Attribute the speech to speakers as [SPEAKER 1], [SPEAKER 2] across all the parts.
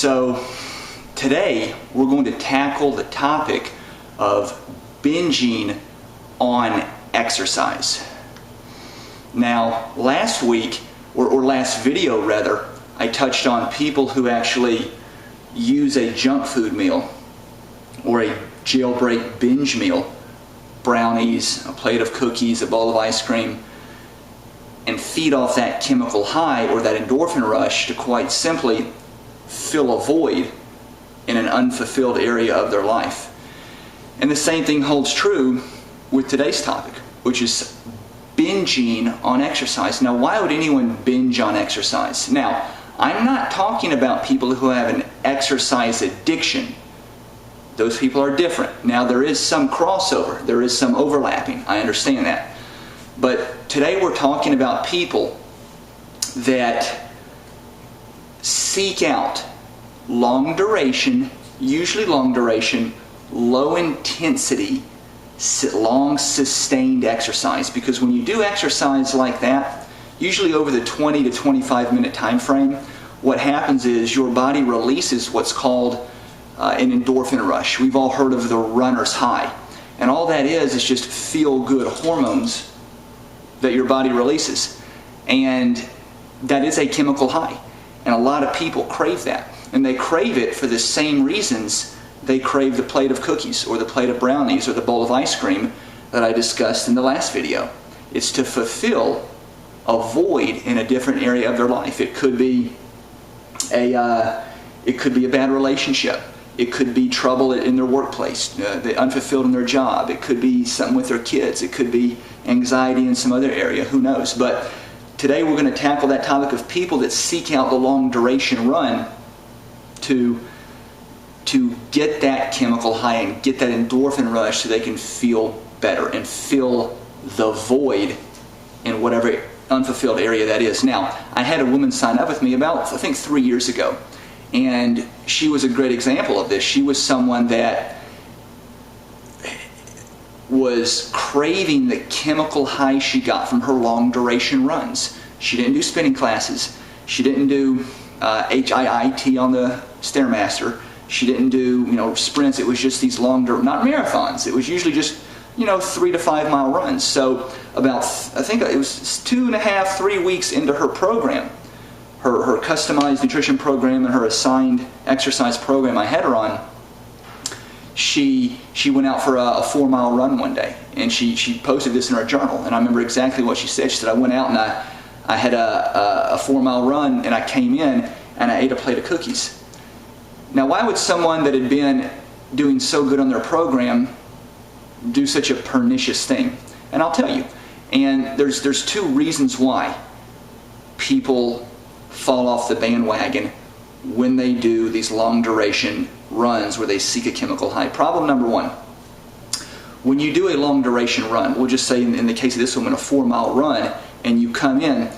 [SPEAKER 1] So today we're going to tackle the topic of binging on exercise. Now, last week, or last video rather, I touched on people who actually use a junk food meal or a jailbreak binge meal, brownies, a plate of cookies, a bowl of ice cream, and feed off that chemical high or that endorphin rush to quite simply fill a void in an unfulfilled area of their life. And the same thing holds true with today's topic, which is binging on exercise. Now, why would anyone binge on exercise? Now, I'm not talking about people who have an exercise addiction. Those people are different. Now, there is some crossover. There is some overlapping. I understand that. But today we're talking about people that seek out long duration, usually long duration, low intensity, long sustained exercise. Because when you do exercise like that, usually over the 20 to 25 minute time frame, what happens is your body releases what's called an endorphin rush. We've all heard of the runner's high. And all that is just feel-good hormones that your body releases. And that is a chemical high. And a lot of people crave that. And they crave it for the same reasons they crave the plate of cookies or the plate of brownies or the bowl of ice cream that I discussed in the last video. It's to fulfill a void in a different area of their life. It could be a bad relationship. It could be trouble in their workplace, the unfulfilled in their job. It could be something with their kids. It could be anxiety in some other area. Who knows? But today we're going to tackle that topic of people that seek out the long duration run to get that chemical high and get that endorphin rush so they can feel better and fill the void in whatever unfulfilled area that is. Now, I had a woman sign up with me about, I think, 3 years ago. And she was a great example of this. She was someone that was craving the chemical high she got from her long duration runs. She didn't do spinning classes. She didn't do HIIT on the Stairmaster. She didn't do sprints. It was just these longer, not marathons. It was usually just 3 to 5 mile runs. So about, I think it was 2.5, 3 weeks into her program, her customized nutrition program and her assigned exercise program I had her on, she went out for a 4 mile run one day, and she posted this in her journal. And I remember exactly what she said. She said, I went out and I had a 4 mile run, and I came in and I ate a plate of cookies. Now, why would someone that had been doing so good on their program do such a pernicious thing? And I'll tell you. And there's two reasons why people fall off the bandwagon when they do these long duration runs where they seek a chemical high. Problem number one: when you do a long duration run, we'll just say in the case of this woman, a 4 mile run, and you come in,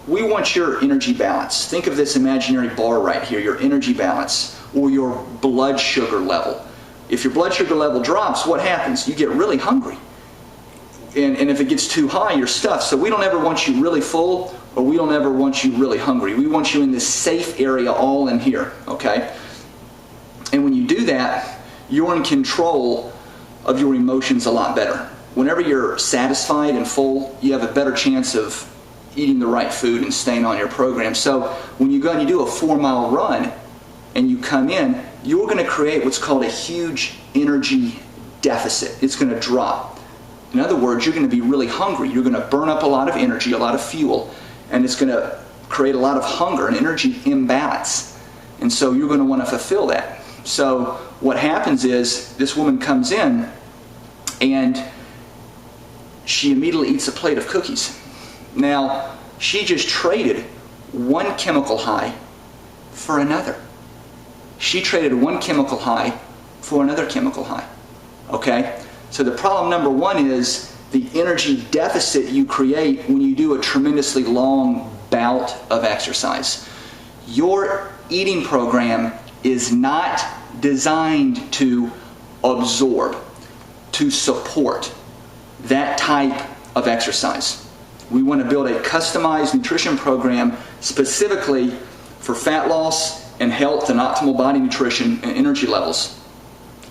[SPEAKER 1] we want your energy balance. Think of this imaginary bar right here, your energy balance, or your blood sugar level. If your blood sugar level drops, what happens? You get really hungry. And if it gets too high, you're stuffed. So we don't ever want you really full, or we don't ever want you really hungry. We want you in this safe area, all in here, okay? And when you do that, you're in control of your emotions a lot better. Whenever you're satisfied and full, you have a better chance of eating the right food and staying on your program. So when you go and you do a 4 mile run and you come in, you're going to create what's called a huge energy deficit. It's going to drop. In other words, you're going to be really hungry. You're going to burn up a lot of energy, a lot of fuel, and it's going to create a lot of hunger and energy imbalance. And so you're going to want to fulfill that. So what happens is this woman comes in and she immediately eats a plate of cookies. Now, she just traded one chemical high for another. She traded one chemical high for another chemical high. Okay? So the problem number one is the energy deficit you create when you do a tremendously long bout of exercise. Your eating program is not designed to absorb, to support that type of exercise. We want to build a customized nutrition program specifically for fat loss and health and optimal body nutrition and energy levels.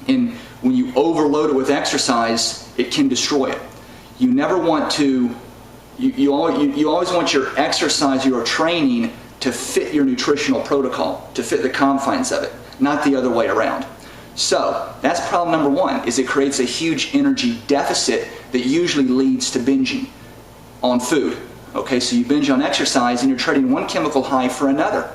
[SPEAKER 1] And when you overload it with exercise, it can destroy it. You never want to, you always want your exercise, your training to fit your nutritional protocol, to fit the confines of it, not the other way around. So that's problem number one, is it creates a huge energy deficit that usually leads to binging on food. Okay, so you binge on exercise and you're trading one chemical high for another.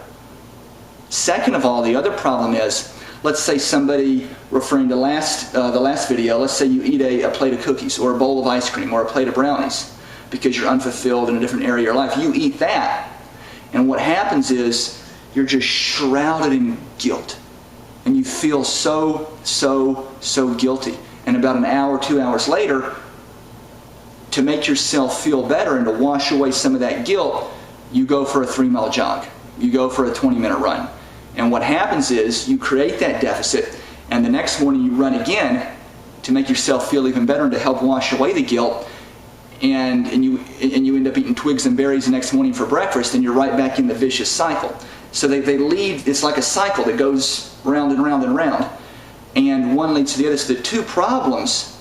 [SPEAKER 1] Second of all, the other problem is, let's say somebody, referring to the last video, let's say you eat a plate of cookies or a bowl of ice cream or a plate of brownies because you're unfulfilled in a different area of your life. You eat that, and what happens is you're just shrouded in guilt. And you feel so guilty. And about an hour, 2 hours later, to make yourself feel better and to wash away some of that guilt, you go for a 3-mile jog. You go for a 20-minute run. And what happens is you create that deficit, and the next morning you run again to make yourself feel even better and to help wash away the guilt. And you end up eating twigs and berries the next morning for breakfast, and you're right back in the vicious cycle. So they lead, it's like a cycle that goes round and round and round. And one leads to the other. So the two problems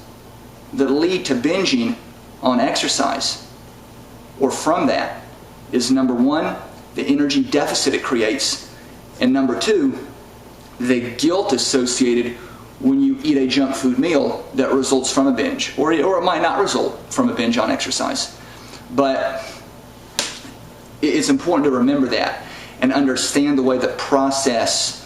[SPEAKER 1] that lead to binging on exercise, or from that, is number one, the energy deficit it creates, and number two, the guilt associated when you eat a junk food meal that results from a binge, or it might not result from a binge on exercise. But it's important to remember that and understand the way the process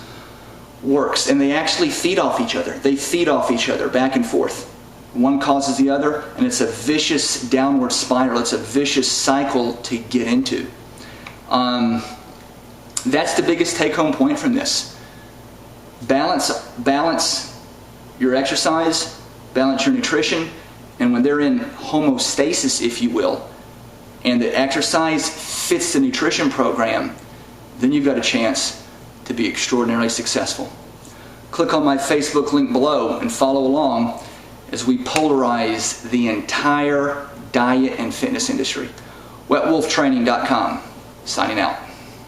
[SPEAKER 1] works. And they actually feed off each other. They feed off each other back and forth. One causes the other, and it's a vicious downward spiral. It's a vicious cycle to get into. That's the biggest take-home point from this. Balance your exercise, balance your nutrition, and when they're in homeostasis, if you will, and the exercise fits the nutrition program, then you've got a chance to be extraordinarily successful. Click on my Facebook link below and follow along as we polarize the entire diet and fitness industry. WetWolfTraining.com, signing out.